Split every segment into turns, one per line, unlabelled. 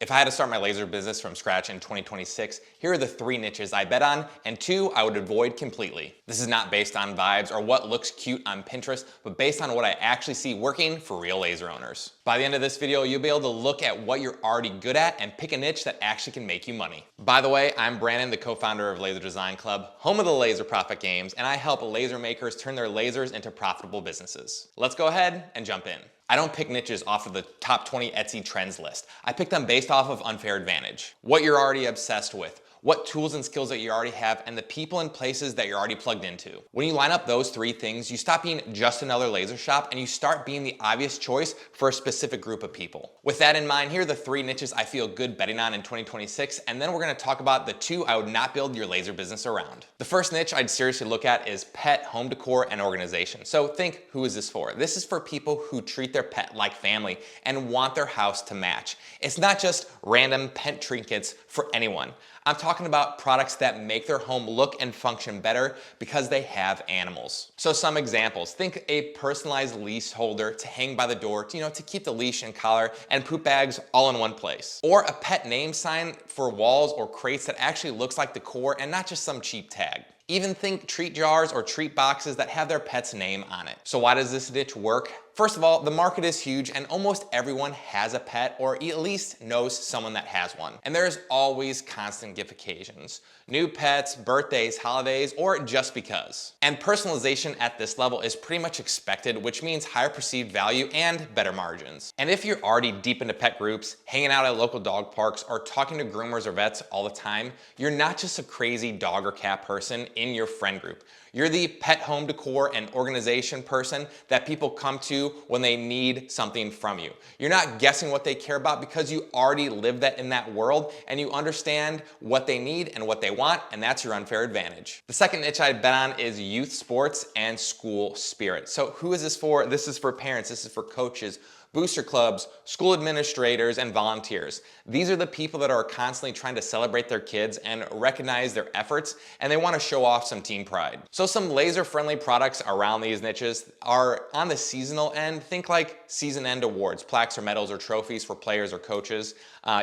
If I had to start my laser business from scratch in 2026, here are the 3 niches I bet on and 2 I would avoid completely. This is not based on vibes or what looks cute on Pinterest, but based on what I actually see working for real laser owners. By the end of this video, you'll be able to look at what you're already good at and pick a niche that actually can make you money. By the way, I'm Brandon, the co-founder of Laser Design Club, home of the Laser Profit Games, and I help laser makers turn their lasers into profitable businesses. Let's go ahead and jump in. I don't pick niches off of the top 20 Etsy trends list. I pick them based off of Unfair Advantage. What you're already obsessed with, what tools and skills that you already have, and the people and places that you're already plugged into. When you line up those 3 things, you stop being just another laser shop and you start being the obvious choice for a specific group of people. With that in mind, here are the 3 niches I feel good betting on in 2026, and then we're gonna talk about the 2 I would not build your laser business around. The first niche I'd seriously look at is pet, home decor, and organization. So think, who is this for? This is for people who treat their pet like family and want their house to match. It's not just random pet trinkets for anyone. I'm talking about products that make their home look and function better because they have animals. So some examples, think a personalized leash holder to hang by the door to keep the leash and collar and poop bags all in one place. Or a pet name sign for walls or crates that actually looks like decor and not just some cheap tag. Even think treat jars or treat boxes that have their pet's name on it. So why does this niche work? First of all, the market is huge and almost everyone has a pet or at least knows someone that has one. And there's always constant gift occasions. New pets, birthdays, holidays, or just because. And personalization at this level is pretty much expected, which means higher perceived value and better margins. And if you're already deep into pet groups, hanging out at local dog parks, or talking to groomers or vets all the time, you're not just a crazy dog or cat person in your friend group. You're the pet home decor and organization person that people come to when they need something from you. You're not guessing what they care about because you already live that in that world and you understand what they need and what they want, and that's your unfair advantage. The second niche I'd bet on is youth sports and school spirit. So who is this for? This is for parents, this is for coaches, booster clubs, school administrators, and volunteers. These are the people that are constantly trying to celebrate their kids and recognize their efforts, and they want to show off some team pride. So some laser-friendly products around these niches are on the seasonal end. Think like season end awards, plaques or medals or trophies for players or coaches.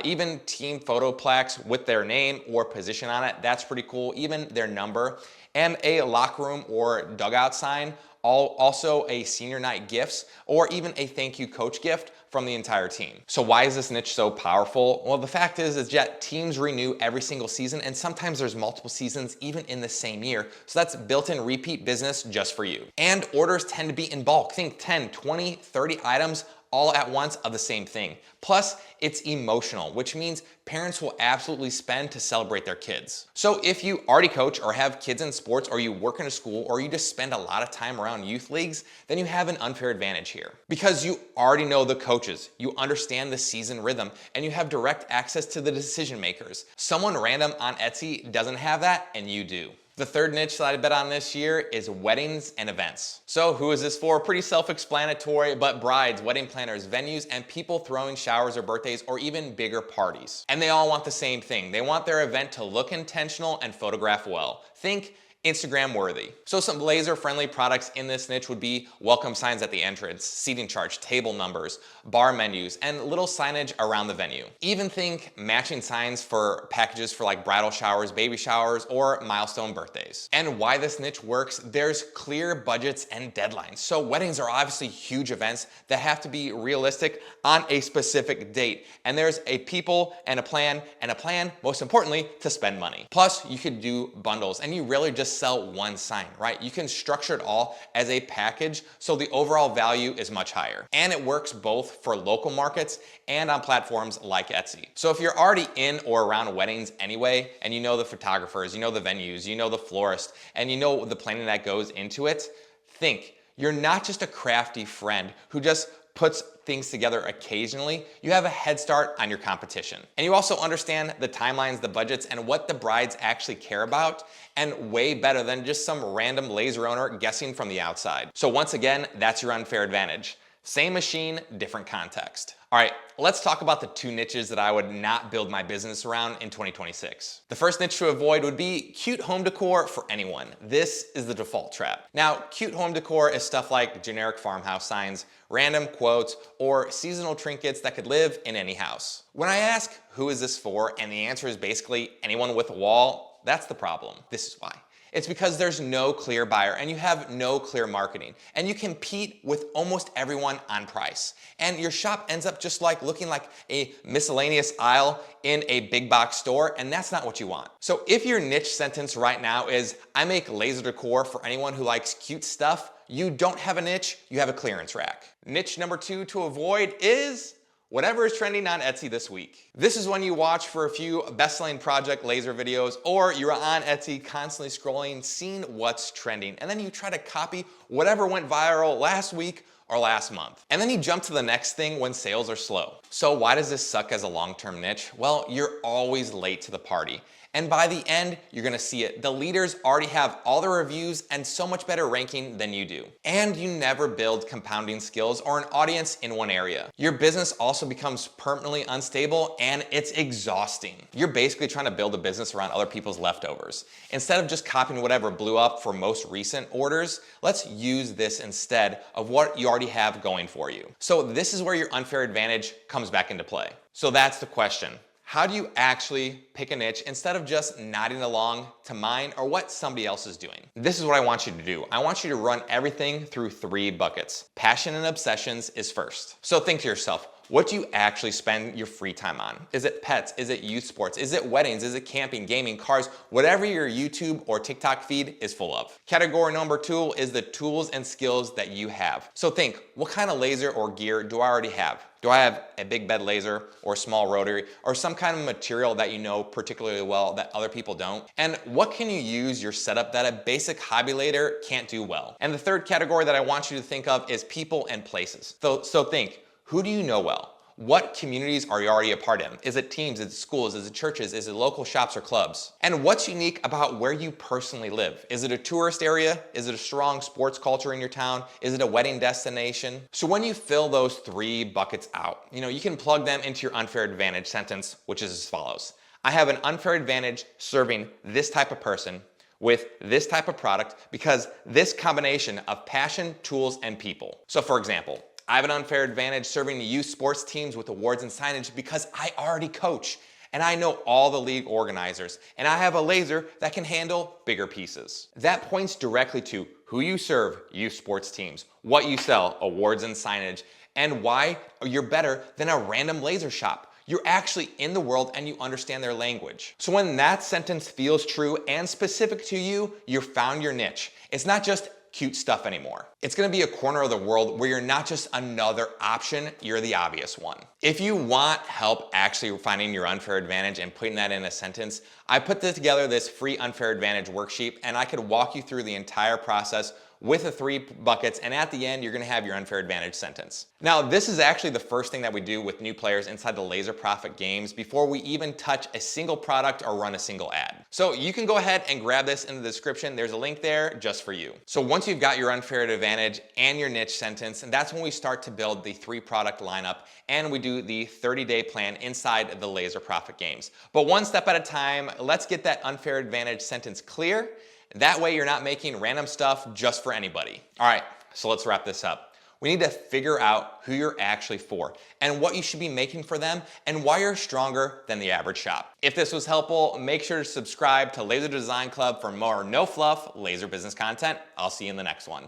Even team photo plaques with their name or position on it. That's pretty cool. Even their number. And a locker room or dugout sign. Also a senior night gifts, or even a thank you coach gift from the entire team. So why is this niche so powerful? Well, the fact is that teams renew every single season, and sometimes there's multiple seasons even in the same year. So that's built-in repeat business just for you. And orders tend to be in bulk. Think 10, 20, 30 items all at once of the same thing. Plus, it's emotional, which means parents will absolutely spend to celebrate their kids. So if you already coach or have kids in sports, or you work in a school, or you just spend a lot of time around youth leagues, then you have an unfair advantage here. Because you already know the coaches, you understand the season rhythm, and you have direct access to the decision makers. Someone random on Etsy doesn't have that, and you do. The third niche that I bet on this year is weddings and events. So who is this for? Pretty self-explanatory, but brides, wedding planners, venues, and people throwing showers or birthdays or even bigger parties. And they all want the same thing. They want their event to look intentional and photograph well. Think Instagram worthy. So some laser friendly products in this niche would be welcome signs at the entrance, seating charts, table numbers, bar menus, and little signage around the venue. Even think matching signs for packages for like bridal showers, baby showers, or milestone birthdays. And why this niche works, there's clear budgets and deadlines. So weddings are obviously huge events that have to be realistic on a specific date. And there's a people and a plan, most importantly, to spend money. Plus, you could do bundles, and you really just sell one sign, right? You can structure it all as a package, so the overall value is much higher. And it works both for local markets and on platforms like Etsy. So if you're already in or around weddings anyway, and you know the photographers, you know the venues, you know the florist, and you know the planning that goes into it, think, you're not just a crafty friend who just puts things together occasionally. You have a head start on your competition. And you also understand the timelines, the budgets, and what the brides actually care about, and way better than just some random laser owner guessing from the outside. So once again, that's your unfair advantage. Same machine, different context. All right, let's talk about the 2 niches that I would not build my business around in 2026. The first niche to avoid would be cute home decor for anyone. This is the default trap. Now, cute home decor is stuff like generic farmhouse signs, random quotes, or seasonal trinkets that could live in any house. When I ask, who is this for? And the answer is basically anyone with a wall, that's the problem. This is why. It's because there's no clear buyer and you have no clear marketing, and you compete with almost everyone on price. And your shop ends up just looking like a miscellaneous aisle in a big box store, and that's not what you want. So if your niche sentence right now is, I make laser decor for anyone who likes cute stuff, you don't have a niche, you have a clearance rack. Niche number 2 to avoid is whatever is trending on Etsy this week. This is when you watch for a few best-selling project laser videos, or you're on Etsy constantly scrolling, seeing what's trending, and then you try to copy whatever went viral last week or last month. And then you jump to the next thing when sales are slow. So why does this suck as a long-term niche? Well, you're always late to the party. And by the end, you're gonna see it. The leaders already have all the reviews and so much better ranking than you do. And you never build compounding skills or an audience in one area. Your business also becomes permanently unstable, and it's exhausting. You're basically trying to build a business around other people's leftovers. Instead of just copying whatever blew up for most recent orders, let's use this instead of what you already have going for you. So this is where your unfair advantage comes back into play. So that's the question. How do you actually pick a niche instead of just nodding along to mine or what somebody else is doing? This is what I want you to do. I want you to run everything through 3 buckets. Passion and obsessions is first. So think to yourself, what do you actually spend your free time on? Is it pets? Is it youth sports? Is it weddings? Is it camping, gaming, cars? Whatever your YouTube or TikTok feed is full of. Category number 2 is the tools and skills that you have. So think, what kind of laser or gear do I already have? Do I have a big bed laser or a small rotary or some kind of material that you know particularly well that other people don't? And what can you use your setup that a basic hobby laser can't do well? And the third category that I want you to think of is people and places. So think, who do you know well? What communities are you already a part of? Is it teams, is it schools, is it churches, is it local shops or clubs? And what's unique about where you personally live? Is it a tourist area? Is it a strong sports culture in your town? Is it a wedding destination? So when you fill those 3 buckets out, you can plug them into your unfair advantage sentence, which is as follows. I have an unfair advantage serving this type of person with this type of product because this combination of passion, tools, and people. So for example, I have an unfair advantage serving youth sports teams with awards and signage because I already coach and I know all the league organizers, and I have a laser that can handle bigger pieces. That points directly to who you serve, youth sports teams, what you sell, awards and signage, and why you're better than a random laser shop. You're actually in the world and you understand their language. So when that sentence feels true and specific to you, you've found your niche. It's not just cute stuff anymore. It's gonna be a corner of the world where you're not just another option, you're the obvious one. If you want help actually finding your unfair advantage and putting that in a sentence, I put together this free unfair advantage worksheet, and I could walk you through the entire process with the 3 buckets, and at the end, you're gonna have your unfair advantage sentence. Now, this is actually the first thing that we do with new players inside the Laser Profit games before we even touch a single product or run a single ad. So you can go ahead and grab this in the description. There's a link there just for you. So once you've got your unfair advantage and your niche sentence, and that's when we start to build the 3 product lineup, and we do the 30-day plan inside the Laser Profit games. But one step at a time, let's get that unfair advantage sentence clear. That way you're not making random stuff just for anybody. All right, so let's wrap this up. We need to figure out who you're actually for and what you should be making for them and why you're stronger than the average shop. If this was helpful, make sure to subscribe to Laser Design Club for more no fluff laser business content. I'll see you in the next one.